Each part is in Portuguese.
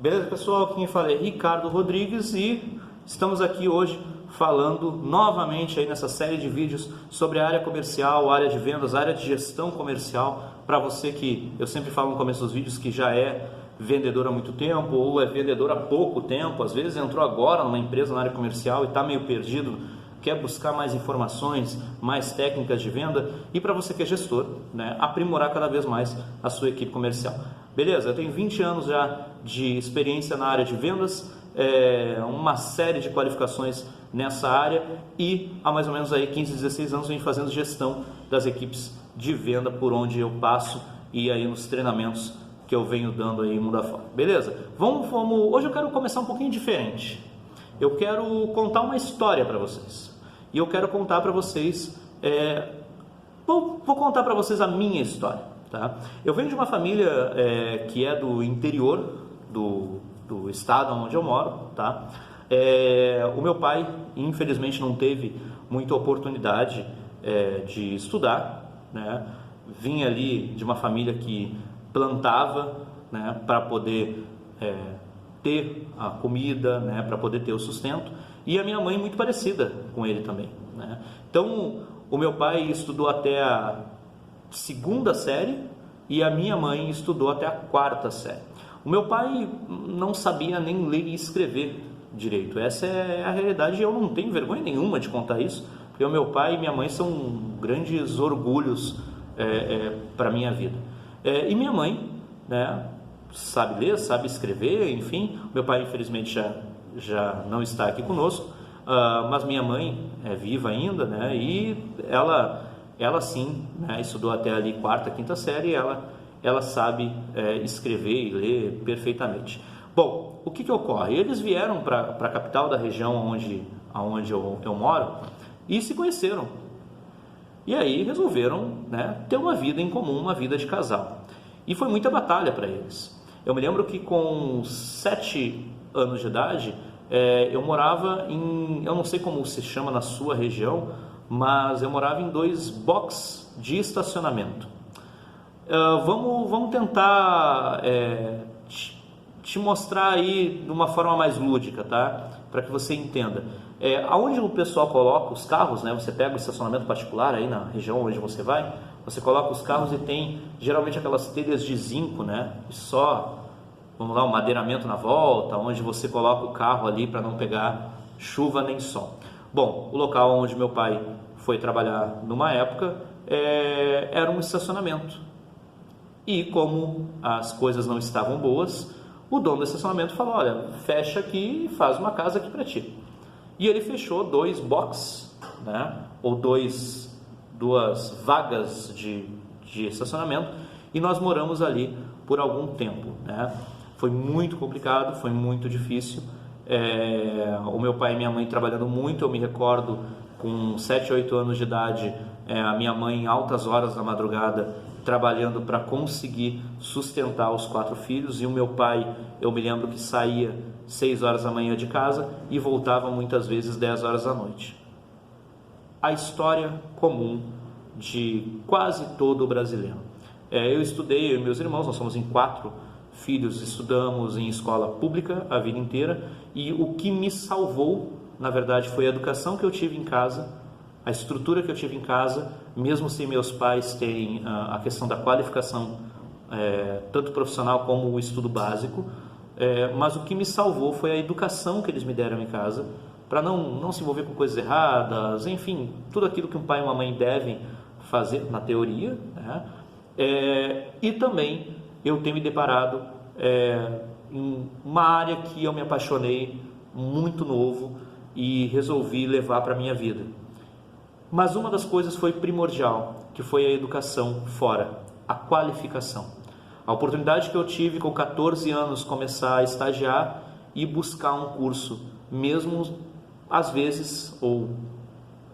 Beleza, pessoal? Quem fala é Ricardo Rodrigues e estamos aqui hoje falando novamente aí nessa série de vídeos sobre a área comercial, a área de vendas, a área de gestão comercial. Para você que eu sempre falo no começo dos vídeos que já é vendedor há muito tempo ou é vendedor há pouco tempo, às vezes entrou agora numa empresa na área comercial e está meio perdido, quer buscar mais informações, mais técnicas de venda, e para você que é gestor, né, aprimorar cada vez mais a sua equipe comercial. Beleza, eu tenho 20 anos já de experiência na área de vendas, uma série de qualificações nessa área e há mais ou menos aí 15, 16 anos venho fazendo gestão das equipes de venda por onde eu passo e aí nos treinamentos que eu venho dando aí mundo afora. Beleza? Hoje eu quero começar um pouquinho diferente. Eu quero contar uma história para vocês. E eu quero contar para vocês, vou contar para vocês a minha história. Tá? Eu venho de uma família que é do interior do estado onde eu moro. Tá? O meu pai, infelizmente, não teve muita oportunidade de estudar. Né? Vim ali de uma família que plantava, né, para poder ter a comida, né, para poder ter o sustento, e a minha mãe muito parecida com ele também, né? Então o meu pai estudou até a segunda série e a minha mãe estudou até a quarta série. O meu pai não sabia nem ler e escrever direito, essa é a realidade, e eu não tenho vergonha nenhuma de contar isso, porque o meu pai e minha mãe são grandes orgulhos para a minha vida. E minha mãe, né, sabe ler, sabe escrever, enfim. Meu pai infelizmente já não está aqui conosco, mas minha mãe é viva ainda, né, e ela sim, né, estudou até ali quarta, quinta série, e ela sabe escrever e ler perfeitamente. Bom, o que ocorre? Eles vieram para a capital da região onde eu moro e se conheceram. E aí resolveram, né, ter uma vida em comum, uma vida de casal. E foi muita batalha para eles. Eu me lembro que com 7 anos de idade, eu morava eu não sei como se chama na sua região, mas eu morava em 2 boxes de estacionamento. Vamos tentar te mostrar aí de uma forma mais lúdica, tá? Para que você entenda. Aonde o pessoal coloca os carros, né? Você pega o estacionamento particular aí na região onde você vai, você coloca os carros e tem geralmente aquelas telhas de zinco, né? E só, vamos lá, um madeiramento na volta, onde você coloca o carro ali para não pegar chuva nem sol. Bom, o local onde meu pai foi trabalhar numa época era um estacionamento. E como as coisas não estavam boas, o dono do estacionamento falou: olha, fecha aqui e faz uma casa aqui para ti. E ele fechou 2 boxes, né? Ou duas vagas de estacionamento, e nós moramos ali por algum tempo, né? Foi muito complicado, foi muito difícil. O meu pai e minha mãe trabalhando muito. Eu me recordo com 7, 8 anos de idade, a minha mãe em altas horas da madrugada trabalhando para conseguir sustentar os 4 filhos, e o meu pai, eu me lembro que saía 6 horas da manhã de casa e voltava muitas vezes 10 horas da noite. A história comum de quase todo brasileiro. Eu estudei, eu e meus irmãos, nós somos em 4 filhos, estudamos em escola pública a vida inteira, e o que me salvou, na verdade, foi a educação que eu tive em casa, a estrutura que eu tive em casa, mesmo sem meus pais terem a questão da qualificação, tanto profissional como o estudo básico, mas o que me salvou foi a educação que eles me deram em casa, para não se envolver com coisas erradas, enfim, tudo aquilo que um pai e uma mãe devem fazer na teoria, né? E também eu tenho me deparado em uma área que eu me apaixonei muito novo e resolvi levar para a minha vida. Mas uma das coisas foi primordial, que foi a educação fora, a qualificação. A oportunidade que eu tive com 14 anos começar a estagiar e buscar um curso, mesmo às vezes, ou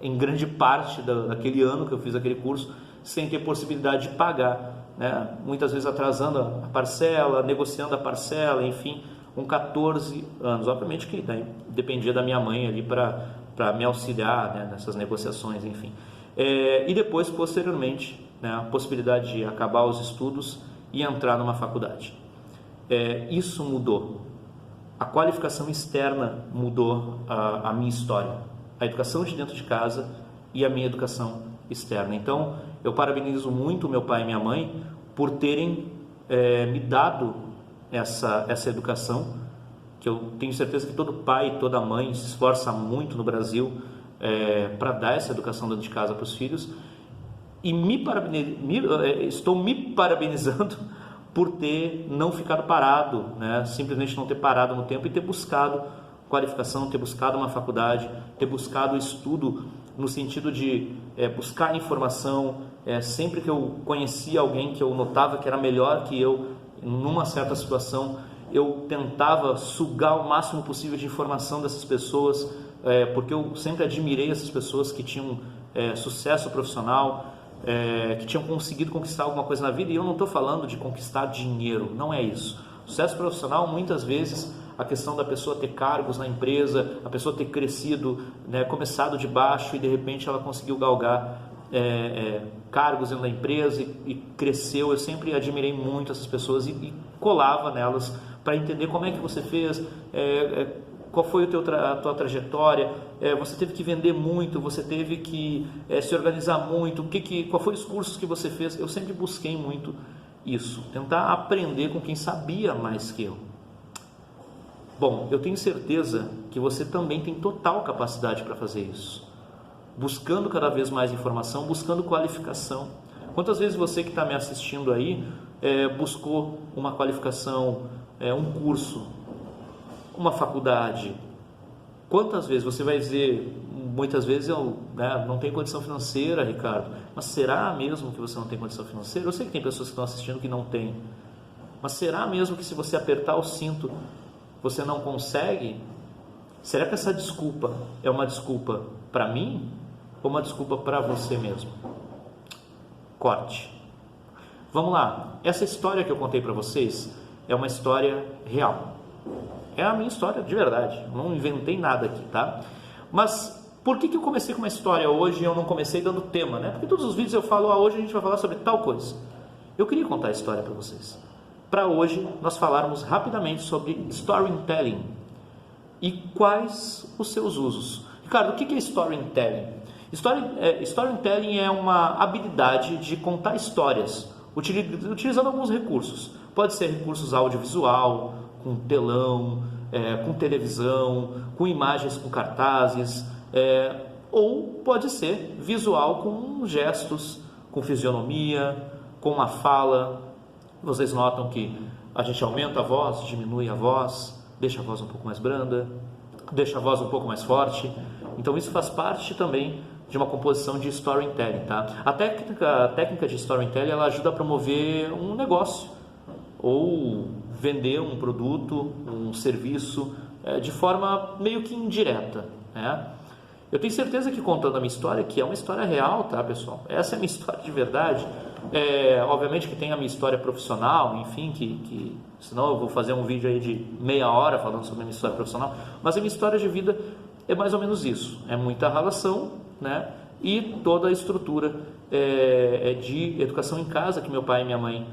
em grande parte daquele ano que eu fiz aquele curso, sem ter possibilidade de pagar, né? Muitas vezes atrasando a parcela, negociando a parcela, enfim, com 14 anos. Obviamente que daí dependia da minha mãe ali para me auxiliar, né, nessas negociações, enfim. E depois, posteriormente, né, a possibilidade de acabar os estudos e entrar numa faculdade. Isso mudou. a qualificação externa mudou a minha história, a educação de dentro de casa e a minha educação externa. Então, eu parabenizo muito meu pai e minha mãe por terem me dado essa educação, que eu tenho certeza que todo pai e toda mãe se esforça muito no Brasil para dar essa educação dentro de casa para os filhos. E estou me parabenizando por ter não ficado parado, né? Simplesmente não ter parado no tempo e ter buscado qualificação, ter buscado uma faculdade, ter buscado estudo no sentido de buscar informação. Sempre que eu conhecia alguém que eu notava que era melhor que eu numa certa situação, eu tentava sugar o máximo possível de informação dessas pessoas, porque eu sempre admirei essas pessoas que tinham sucesso profissional, que tinham conseguido conquistar alguma coisa na vida. E eu não estou falando de conquistar dinheiro, não é isso. Sucesso profissional, muitas vezes, a questão da pessoa ter cargos na empresa, a pessoa ter crescido, né, começado de baixo e de repente ela conseguiu galgar cargos dentro da empresa e cresceu. Eu sempre admirei muito essas pessoas e colava nelas para entender como é que você fez, qual foi a tua trajetória, você teve que vender muito, você teve que se organizar muito, qual foi os cursos que você fez. Eu sempre busquei muito isso, tentar aprender com quem sabia mais que eu. Bom, eu tenho certeza que você também tem total capacidade para fazer isso, buscando cada vez mais informação, buscando qualificação. Quantas vezes você que está me assistindo aí buscou uma qualificação, um curso, uma faculdade? Quantas vezes você vai dizer, muitas vezes eu não tenho condição financeira, Ricardo, mas será mesmo que você não tem condição financeira? Eu sei que tem pessoas que estão assistindo que não tem, mas será mesmo que se você apertar o cinto você não consegue? Será que essa desculpa é uma desculpa para mim ou uma desculpa para você mesmo? Corte. Vamos lá, essa história que eu contei para vocês é uma história real. É a minha história de verdade, não inventei nada aqui, tá? Mas por que eu comecei com uma história hoje e eu não comecei dando tema, né? Porque todos os vídeos eu falo, hoje a gente vai falar sobre tal coisa. Eu queria contar a história para vocês. Para hoje nós falarmos rapidamente sobre storytelling e quais os seus usos. Ricardo, o que é storytelling? Storytelling é uma habilidade de contar histórias utilizando alguns recursos. Pode ser recursos audiovisual, com telão, com televisão, com imagens, com cartazes, ou pode ser visual com gestos, com fisionomia, com uma fala. Vocês notam que a gente aumenta a voz, diminui a voz, deixa a voz um pouco mais branda, deixa a voz um pouco mais forte. Então isso faz parte também de uma composição de storytelling, tá? A técnica de storytelling, ela ajuda a promover um negócio ou vender um produto, um serviço de forma meio que indireta, né? Eu tenho certeza que contando a minha história, que é uma história real, tá, pessoal? Essa é a minha história de verdade. Obviamente que tem a minha história profissional, enfim, que senão eu vou fazer um vídeo aí de meia hora falando sobre a minha história profissional, mas a minha história de vida é mais ou menos isso. É muita relação, né? E toda a estrutura de educação em casa que meu pai e minha mãe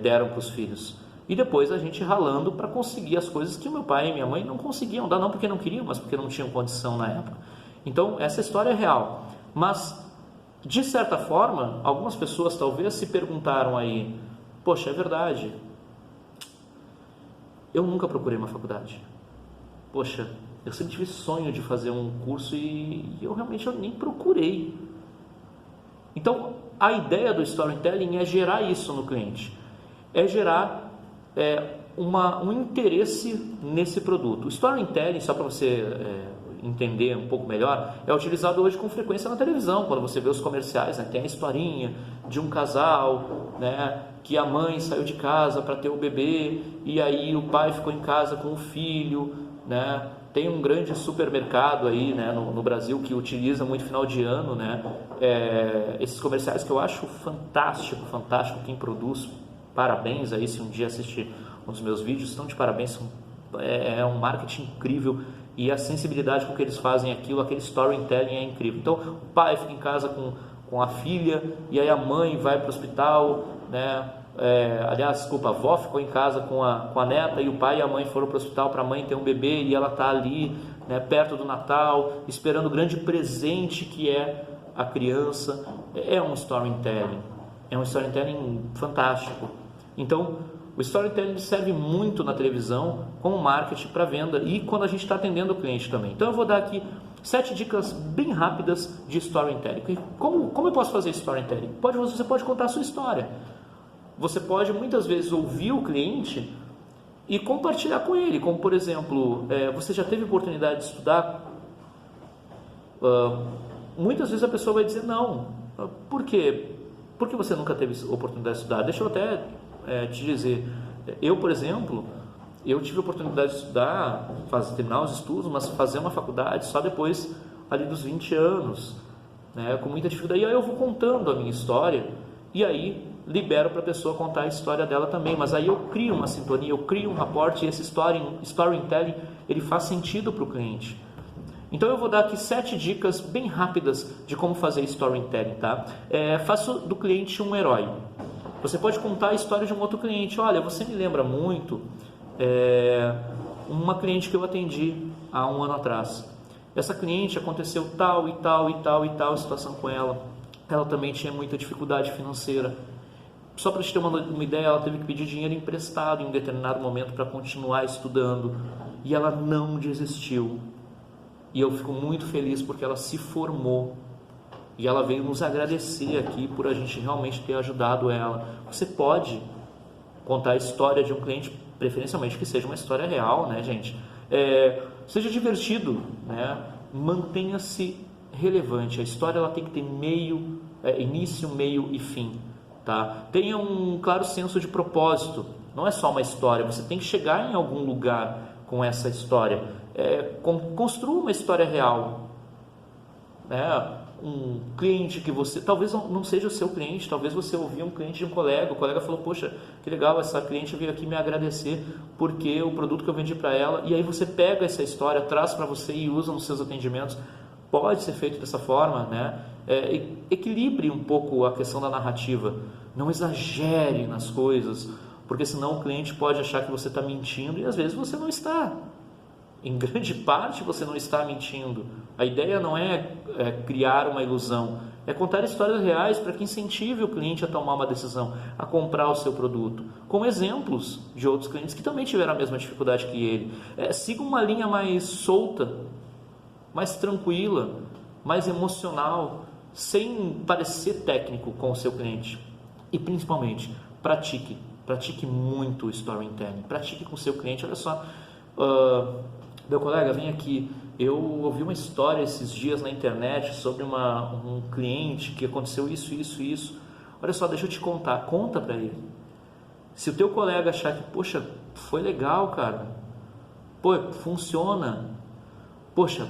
deram para os filhos. E depois a gente ralando para conseguir as coisas que meu pai e minha mãe não conseguiam dar, não porque não queriam, mas porque não tinham condição na época. Então essa história é real, mas de certa forma algumas pessoas talvez se perguntaram aí, poxa, é verdade, eu nunca procurei uma faculdade, poxa, eu sempre tive sonho de fazer um curso e eu realmente nem procurei. Então a ideia do storytelling é gerar isso no cliente, é gerar um interesse nesse produto. O storytelling, só para você entender um pouco melhor, é utilizado hoje com frequência na televisão, quando você vê os comerciais, né? Tem a historinha de um casal, né? Que a mãe saiu de casa para ter o bebê e aí o pai ficou em casa com o filho, né? Tem um grande supermercado aí, né, no Brasil que utiliza muito final de ano, né? Esses comerciais que eu acho fantástico, quem produz, parabéns aí, se um dia assistir um dos meus vídeos, estão de parabéns, é um marketing incrível e a sensibilidade com que eles fazem aquilo, aquele storytelling é incrível. Então o pai fica em casa com a filha e aí a mãe vai para o hospital, né? aliás, desculpa, a avó ficou em casa com a neta e o pai e a mãe foram para o hospital para a mãe ter um bebê e ela está ali, né, perto do Natal, esperando o grande presente que é a criança. É um storytelling fantástico. Então, o storytelling serve muito na televisão como marketing para venda e quando a gente está atendendo o cliente também. Então, eu vou dar aqui 7 dicas bem rápidas de storytelling. Como eu posso fazer storytelling? Você pode contar a sua história. Você pode muitas vezes ouvir o cliente e compartilhar com ele, como por exemplo, você já teve oportunidade de estudar? Muitas vezes a pessoa vai dizer não. Por quê? Por que você nunca teve oportunidade de estudar? Deixa eu até te dizer, eu por exemplo, eu tive a oportunidade de estudar, terminar os estudos, mas fazer uma faculdade só depois ali dos 20 anos, né, com muita dificuldade. E aí eu vou contando a minha história e aí libero para a pessoa contar a história dela também, mas aí eu crio uma sintonia, eu crio um rapport e esse storytelling ele faz sentido para o cliente. Então eu vou dar aqui 7 dicas bem rápidas de como fazer storytelling, tá? Faça do cliente um herói. Você pode contar a história de um outro cliente. Olha, você me lembra muito uma cliente que eu atendi há um ano atrás. Essa cliente aconteceu tal e tal e tal e tal situação com ela. Ela também tinha muita dificuldade financeira. Só para te ter uma ideia, ela teve que pedir dinheiro emprestado em um determinado momento para continuar estudando. E ela não desistiu. E eu fico muito feliz porque ela se formou. E ela veio nos agradecer aqui por a gente realmente ter ajudado ela. Você pode contar a história de um cliente, preferencialmente que seja uma história real, né, gente? Seja divertido, né? Mantenha-se relevante. A história ela tem que ter início, meio e fim. Tá? Tenha um claro senso de propósito. Não é só uma história, você tem que chegar em algum lugar com essa história. Construa uma história real, né? Um cliente que você, talvez não seja o seu cliente, talvez você ouviu um cliente de um colega, o colega falou, poxa, que legal, essa cliente veio aqui me agradecer porque o produto que eu vendi para ela, e aí você pega essa história, traz para você e usa nos seus atendimentos. Pode ser feito dessa forma, né? Equilibre um pouco a questão da narrativa, não exagere nas coisas, porque senão o cliente pode achar que você está mentindo e às vezes você não está. Em grande parte você não está mentindo. A ideia não é criar uma ilusão, é contar histórias reais para que incentive o cliente a tomar uma decisão, a comprar o seu produto, com exemplos de outros clientes que também tiveram a mesma dificuldade que ele. Siga uma linha mais solta, mais tranquila, mais emocional, sem parecer técnico com o seu cliente. E principalmente, pratique muito o storytelling, pratique com o seu cliente. Olha só, meu colega, vem aqui, eu ouvi uma história esses dias na internet sobre um cliente que aconteceu isso. Olha só, deixa eu te contar, conta para ele. Se o teu colega achar que, poxa, foi legal, cara, pô, funciona, poxa,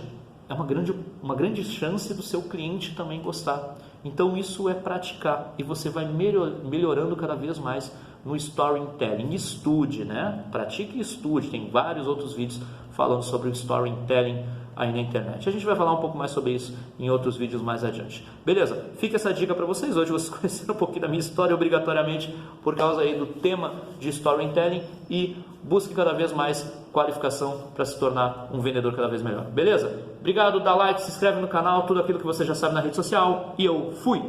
é uma grande chance do seu cliente também gostar. Então isso é praticar e você vai melhorando cada vez mais no storytelling. Estude, né? Pratique e estude. Tem vários outros vídeos falando sobre o storytelling aí na internet. A gente vai falar um pouco mais sobre isso em outros vídeos mais adiante. Beleza? Fica essa dica para vocês. Hoje vocês conheceram um pouquinho da minha história obrigatoriamente por causa aí do tema de storytelling e busque cada vez mais qualificação para se tornar um vendedor cada vez melhor. Beleza? Obrigado, dá like, se inscreve no canal, tudo aquilo que você já sabe na rede social e eu fui!